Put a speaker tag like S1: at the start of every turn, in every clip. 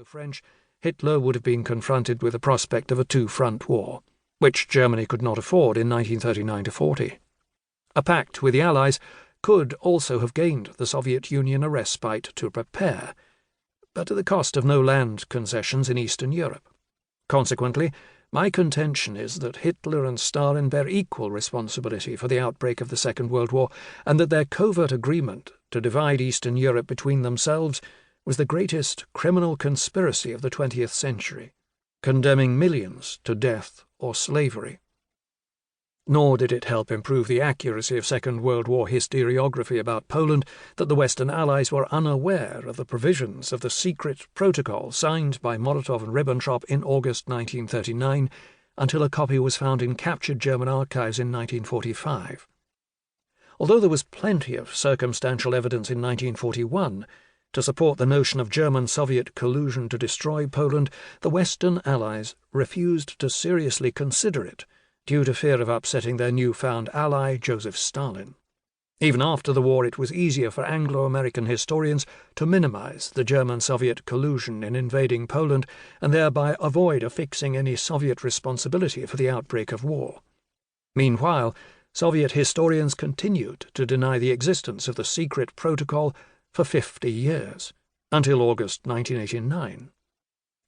S1: Anglo-French, Hitler would have been confronted with the prospect of a two-front war, which Germany could not afford in 1939–40. A pact with the Allies could also have gained the Soviet Union a respite to prepare, but at the cost of no land concessions in Eastern Europe. Consequently, my contention is that Hitler and Stalin bear equal responsibility for the outbreak of the Second World War, and that their covert agreement to divide Eastern Europe between themselves was the greatest criminal conspiracy of the 20th century, condemning millions to death or slavery. Nor did it help improve the accuracy of Second World War historiography about Poland that the Western Allies were unaware of the provisions of the secret protocol signed by Molotov and Ribbentrop in August 1939 until a copy was found in captured German archives in 1945. Although there was plenty of circumstantial evidence in 1941 to support the notion of German-Soviet collusion to destroy Poland, the Western Allies refused to seriously consider it, due to fear of upsetting their newfound ally, Joseph Stalin. Even after the war, it was easier for Anglo-American historians to minimize the German-Soviet collusion in invading Poland and thereby avoid affixing any Soviet responsibility for the outbreak of war. Meanwhile, Soviet historians continued to deny the existence of the secret protocol for 50 years, until August 1989.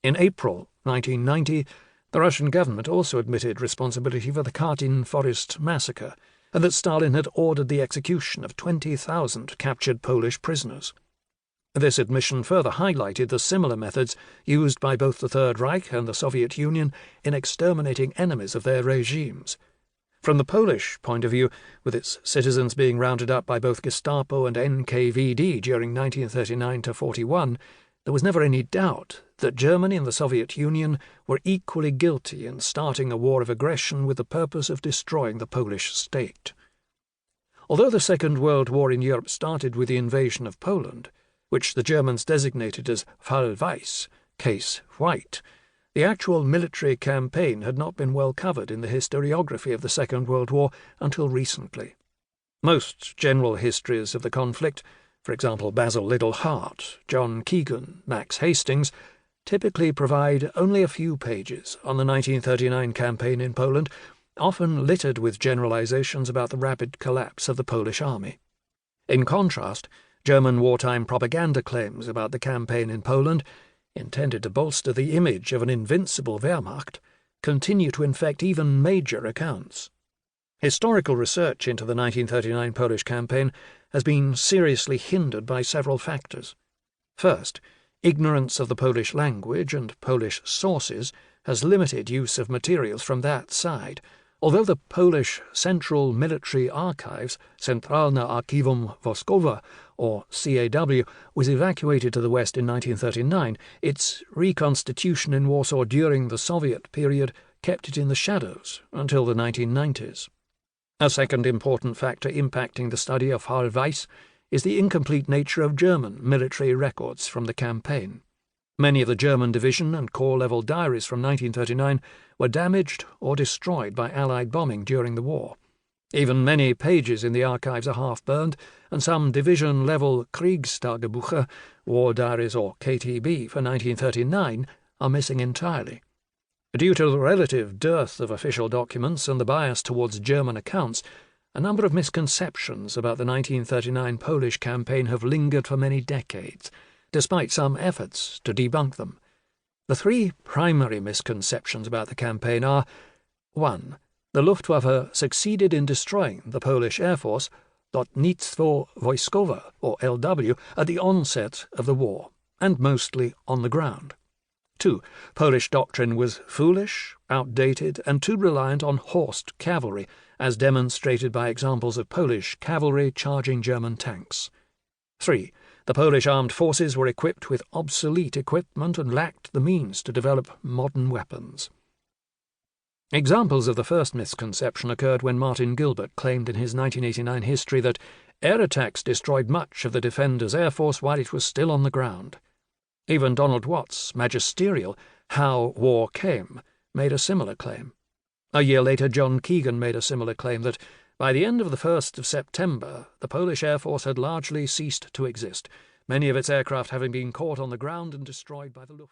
S1: In April 1990, the Russian government also admitted responsibility for the Katyn Forest massacre, and that Stalin had ordered the execution of 20,000 captured Polish prisoners. This admission further highlighted the similar methods used by both the Third Reich and the Soviet Union in exterminating enemies of their regimes. From the Polish point of view, with its citizens being rounded up by both Gestapo and NKVD during 1939–41, there was never any doubt that Germany and the Soviet Union were equally guilty in starting a war of aggression with the purpose of destroying the Polish state. Although the Second World War in Europe started with the invasion of Poland, which the Germans designated as Fall Weiss, case white, the actual military campaign had not been well covered in the historiography of the Second World War until recently. Most general histories of the conflict, for example Basil Liddell Hart, John Keegan, Max Hastings, typically provide only a few pages on the 1939 campaign in Poland, often littered with generalizations about the rapid collapse of the Polish army. In contrast, German wartime propaganda claims about the campaign in Poland, intended to bolster the image of an invincible Wehrmacht, continue to infect even major accounts. Historical research into the 1939 Polish campaign has been seriously hindered by several factors. First, ignorance of the Polish language and Polish sources has limited use of materials from that side, although the Polish Central Military Archives, Centralne Archiwum Wojskowe, or CAW, was evacuated to the West in 1939, its reconstitution in Warsaw during the Soviet period kept it in the shadows until the 1990s. A second important factor impacting the study of Fall Weiss is the incomplete nature of German military records from the campaign. Many of the German division and corps-level diaries from 1939 were damaged or destroyed by Allied bombing during the war. Even many pages in the archives are half-burned, and some division-level Kriegstagebuche, war diaries or KTB for 1939, are missing entirely. Due to the relative dearth of official documents and the bias towards German accounts, a number of misconceptions about the 1939 Polish campaign have lingered for many decades, despite some efforts to debunk them. The three primary misconceptions about the campaign are: 1. The Luftwaffe succeeded in destroying the Polish Air Force, Lotnictwo Wojskowe, or LW, at the onset of the war, and mostly on the ground. 2. Polish doctrine was foolish, outdated, and too reliant on horsed cavalry, as demonstrated by examples of Polish cavalry charging German tanks. 3. The Polish armed forces were equipped with obsolete equipment and lacked the means to develop modern weapons. Examples of the first misconception occurred when Martin Gilbert claimed in his 1989 history that air attacks destroyed much of the Defender's air force while it was still on the ground. Even Donald Watts' magisterial How War Came made a similar claim. A year later, John Keegan made a similar claim that by the end of the 1st of September, the Polish Air Force had largely ceased to exist, many of its aircraft having been caught on the ground and destroyed by the Luftwaffe.